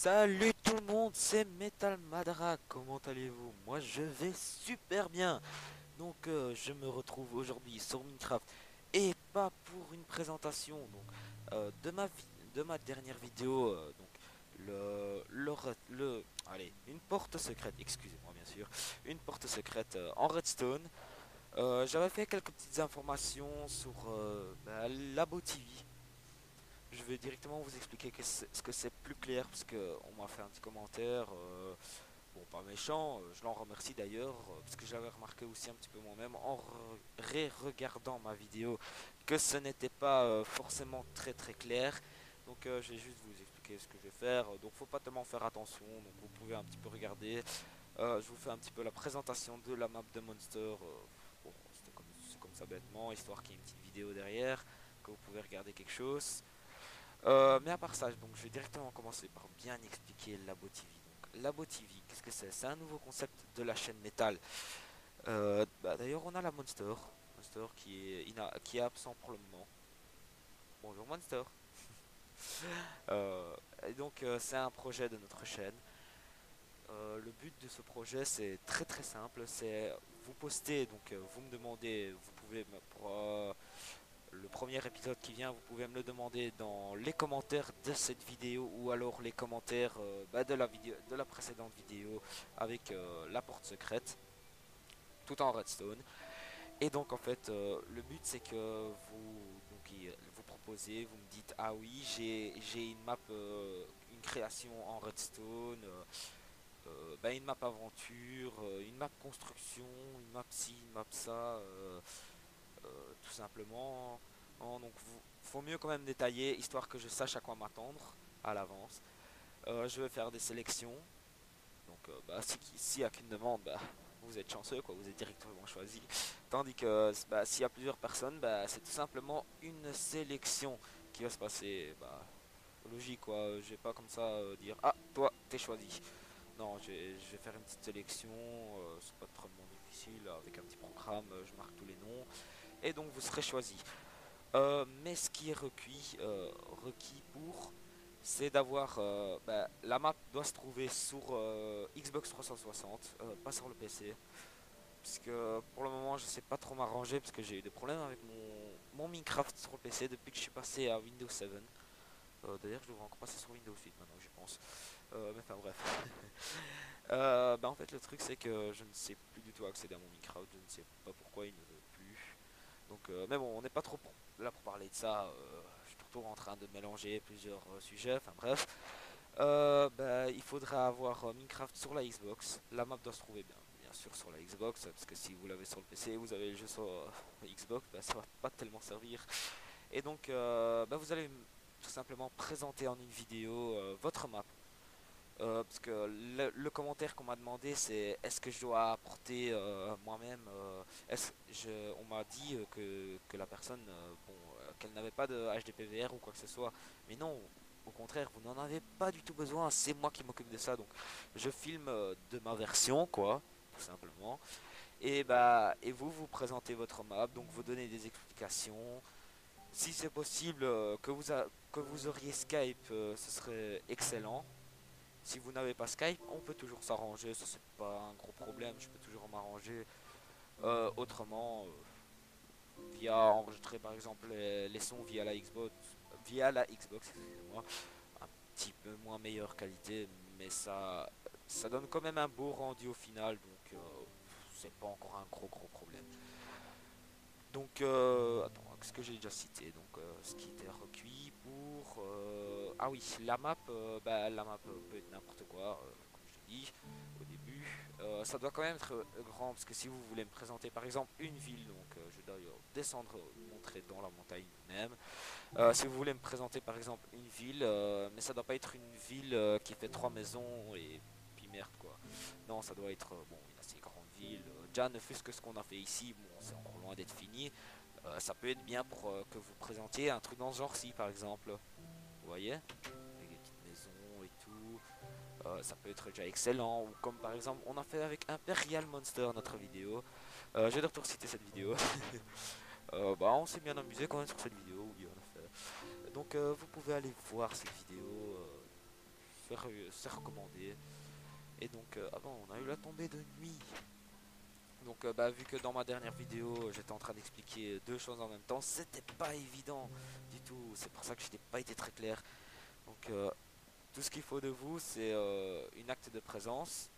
Salut tout le monde, c'est Metal Madra, comment allez-vous? Moi je vais super bien. Je me retrouve aujourd'hui sur Minecraft et pas pour une présentation de ma dernière vidéo allez, une porte secrète, excusez-moi bien sûr, une porte secrète en redstone. J'avais fait quelques petites informations sur Labo TV. Je vais directement vous expliquer ce que c'est plus clair parce que on m'a fait un petit commentaire, bon pas méchant, je l'en remercie d'ailleurs parce que j'avais remarqué aussi un petit peu moi-même en regardant ma vidéo que ce n'était pas forcément très clair. Je vais juste vous expliquer ce que je vais faire. Donc faut pas tellement faire attention, donc vous pouvez un petit peu regarder. Je vous fais un petit peu la présentation de la map de Monster. Bon, c'est comme ça bêtement, histoire qu'il y ait une petite vidéo derrière, que vous pouvez regarder quelque chose. Mais à part ça, donc je vais directement commencer par bien expliquer Labo TV. Donc, Labo TV, qu'est-ce que c'est? C'est un nouveau concept de la chaîne Metal. D'ailleurs, on a la Monster qui est absent pour le moment. Bonjour Monster. C'est un projet de notre chaîne. Le but de ce projet, c'est très simple. C'est vous postez, vous me demandez, vous pouvez le premier épisode qui vient, vous pouvez me le demander dans les commentaires de cette vidéo ou alors les commentaires de la précédente vidéo avec la porte secrète, tout en redstone. Et donc en fait, le but c'est que vous proposez, vous me dites ah oui j'ai une map, une création en redstone, une map aventure, une map construction, une map ci, une map ça. Tout simplement. Faut mieux quand même détailler, histoire que je sache à quoi m'attendre à l'avance. Je vais faire des sélections. S'il y a qu'une demande, vous êtes chanceux, quoi, vous êtes directement choisi. Tandis que s'il y a plusieurs personnes, c'est tout simplement une sélection qui va se passer. Logique, quoi. Je vais pas comme ça dire ah, toi, t'es choisi. Non, je vais faire une petite sélection. C'est pas trop difficile. Avec un petit programme, je marque tous les noms. Et donc, vous serez choisi. Mais ce qui est requis pour, c'est d'avoir la map doit se trouver sur Xbox 360, pas sur le PC. Parce que pour le moment, je sais pas trop m'arranger parce que j'ai eu des problèmes avec mon Minecraft sur le PC depuis que je suis passé à Windows 7. D'ailleurs, je devrais encore passer sur Windows 8 maintenant que j'y pense. Mais enfin bref. En fait, le truc c'est que je ne sais plus du tout accéder à mon Minecraft. Je ne sais pas pourquoi il ne veut plus. Mais bon, on n'est pas trop là pour parler de ça. Je suis toujours en train de mélanger plusieurs sujets. Enfin bref. Il faudra avoir Minecraft sur la Xbox. La map doit se trouver bien sûr sur la Xbox. Parce que si vous l'avez sur le PC, vous avez le jeu sur Xbox, ça va pas tellement servir. Et vous allez tout simplement présenter en une vidéo votre map. Parce que le commentaire qu'on m'a demandé, c'est est-ce que je dois apporter moi-même, on m'a dit que la personne, qu'elle n'avait pas de HDPVR ou quoi que ce soit. Mais non, au contraire, vous n'en avez pas du tout besoin. C'est moi qui m'occupe de ça. Donc, je filme de ma version, quoi, tout simplement. Et vous présentez votre map. Donc, vous donnez des explications. Si c'est possible que vous auriez Skype, ce serait excellent. Si vous n'avez pas Skype, on peut toujours s'arranger, ça c'est pas un gros problème, je peux toujours m'arranger autrement, via enregistrer par exemple les sons via la Xbox, excusez-moi, un petit peu moins meilleure qualité, mais ça donne quand même un beau rendu au final, c'est pas encore un gros problème. Attends, qu'est-ce que j'ai déjà cité? Ce qui était requis pour... ah oui, la map peut être n'importe quoi, comme je l'ai dit au début. Ça doit quand même être grand, parce que si vous voulez me présenter par exemple une ville, je dois descendre, montrer dans la montagne même. Si vous voulez me présenter par exemple une ville, mais ça doit pas être une ville qui fait trois maisons et puis merde quoi. Non, ça doit être une assez grande ville. Déjà, ne fût-ce que ce qu'on a fait ici, bon, c'est encore loin d'être fini. Ça peut être bien pour que vous présentiez un truc dans ce genre-ci, par exemple. Vous voyez? Avec des petites maisons et tout. Ça peut être déjà excellent. Ou comme par exemple, on a fait avec Imperial Monster notre vidéo. Je vais de retour citer cette vidéo. On s'est bien amusé quand même sur cette vidéo. Oui, on a fait. Vous pouvez aller voir cette vidéo. c'est recommandé. Et donc, avant, on a eu la tombée de nuit. Donc, vu que dans ma dernière vidéo, j'étais en train d'expliquer deux choses en même temps, c'était pas évident du tout. C'est pour ça que je n'ai pas été très clair. Donc, tout ce qu'il faut de vous, c'est une acte de présence.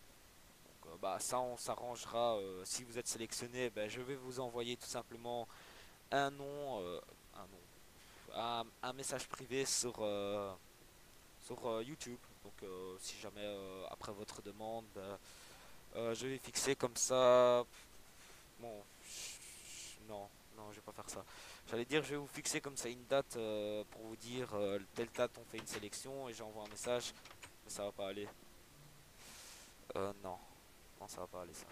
Donc, ça, on s'arrangera. Si vous êtes sélectionné, je vais vous envoyer tout simplement un nom, un message privé sur YouTube. Donc, si jamais après votre demande, je vais fixer comme ça. Bon, non, non, je vais pas faire ça. J'allais dire, je vais vous fixer comme ça une date pour vous dire telle date on fait une sélection et j'envoie un message, mais ça va pas aller. Non, non, ça va pas aller ça.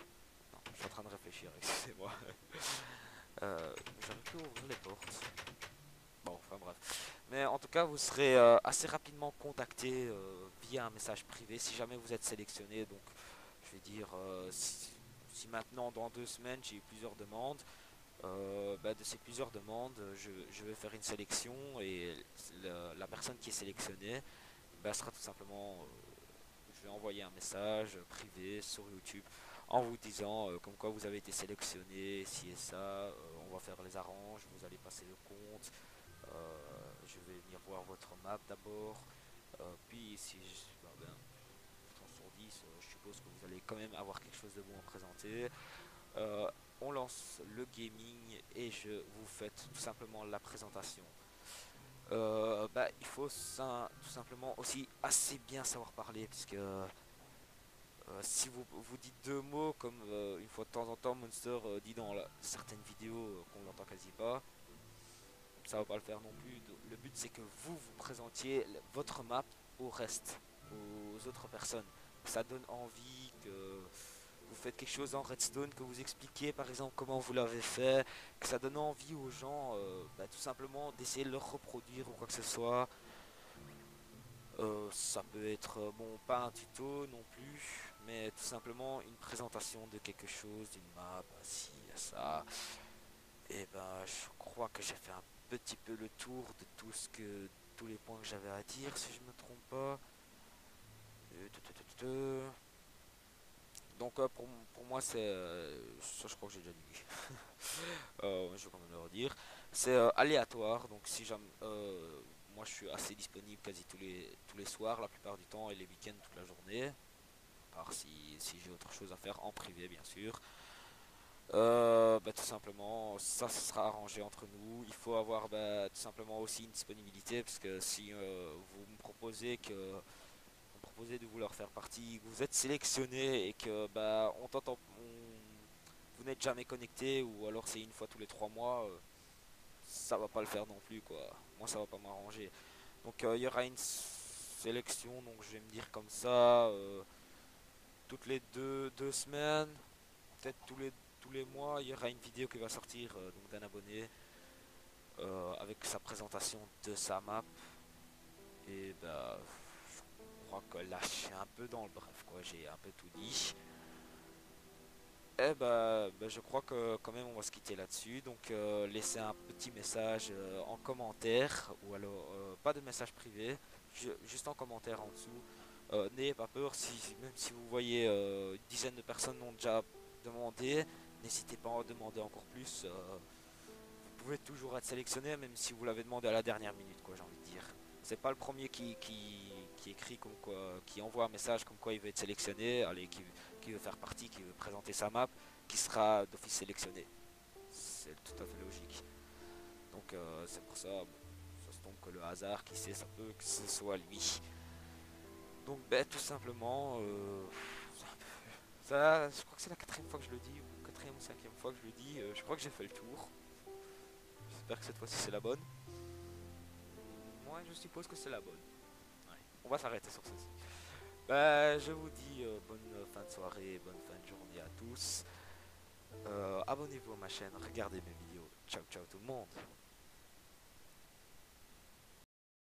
Non, je suis en train de réfléchir, excusez-moi. J'aurais pu ouvrir les portes. Bon, enfin bref. Mais en tout cas, vous serez assez rapidement contacté via un message privé si jamais vous êtes sélectionné. Donc, je vais dire, si maintenant, dans 2 semaines, j'ai eu plusieurs demandes, de ces plusieurs demandes, je vais faire une sélection et la personne qui est sélectionnée sera tout simplement, je vais envoyer un message privé sur YouTube en vous disant comme quoi vous avez été sélectionné, ci et ça, on va faire les arranges, vous allez passer le compte, je vais venir voir votre map d'abord, puis si je, 11 sur 10, je suppose que vous allez quand même avoir quelque chose de bon à présenter. Euh, on lance le gaming et je vous faites tout simplement la présentation. Il faut tout simplement aussi assez bien savoir parler puisque si vous dites deux mots comme une fois de temps en temps Monster dit dans certaines vidéos qu'on l'entend quasi pas, ça va pas le faire non plus. Le but c'est que vous présentiez votre map au reste, aux autres personnes. Ça donne envie que vous faites quelque chose en redstone, que vous expliquiez par exemple comment vous l'avez fait, que ça donne envie aux gens tout simplement d'essayer de le reproduire ou quoi que ce soit. Ça peut être, bon, pas un tuto non plus, mais tout simplement une présentation de quelque chose, d'une map, ci, ça. Et je crois que j'ai fait un petit peu le tour de tous les points que j'avais à dire, si je me trompe pas. Donc pour moi c'est ça je crois que j'ai déjà dit. Je vais quand même le redire. C'est aléatoire, donc si jamais moi je suis assez disponible quasi tous les soirs, la plupart du temps et les week-ends toute la journée. À part si j'ai autre chose à faire en privé bien sûr. Tout simplement, ça sera arrangé entre nous. Il faut avoir tout simplement aussi une disponibilité parce que si vous me proposez de vouloir faire partie, que vous êtes sélectionné et que vous n'êtes jamais connecté ou alors c'est une fois tous les 3 mois, ça va pas le faire non plus quoi. Moi ça va pas m'arranger. Donc il y aura une sélection, donc je vais me dire comme ça, toutes les deux semaines, peut-être tous les mois, il y aura une vidéo qui va sortir donc d'un abonné avec sa présentation de sa map. Et je crois que là je suis un peu dans le bref quoi, j'ai un peu tout dit. Je crois que quand même on va se quitter là-dessus. Donc laissez un petit message en commentaire ou alors pas de message privé, juste en commentaire en dessous. N'ayez pas peur même si vous voyez une dizaine de personnes ont déjà demandé, n'hésitez pas à en demander encore plus. Vous pouvez toujours être sélectionné même si vous l'avez demandé à la dernière minute quoi, j'ai envie de dire. C'est pas le premier qui écrit comme quoi, qui envoie un message comme quoi il veut être sélectionné, allez, qui veut faire partie, qui veut présenter sa map, qui sera d'office sélectionné. C'est tout à fait logique. Donc c'est pour ça, bon, ça se tombe que le hasard, qui sait, ça peut que ce soit lui. Donc tout simplement, ça, je crois que c'est la quatrième fois que je le dis, ou quatrième ou cinquième fois que je le dis, je crois que j'ai fait le tour. J'espère que cette fois-ci c'est la bonne. Moi je suppose que c'est la bonne. Ouais. On va s'arrêter sur ceci. Je vous dis bonne fin de soirée, bonne fin de journée à tous. Abonnez-vous à ma chaîne, regardez mes vidéos. Ciao ciao tout le monde.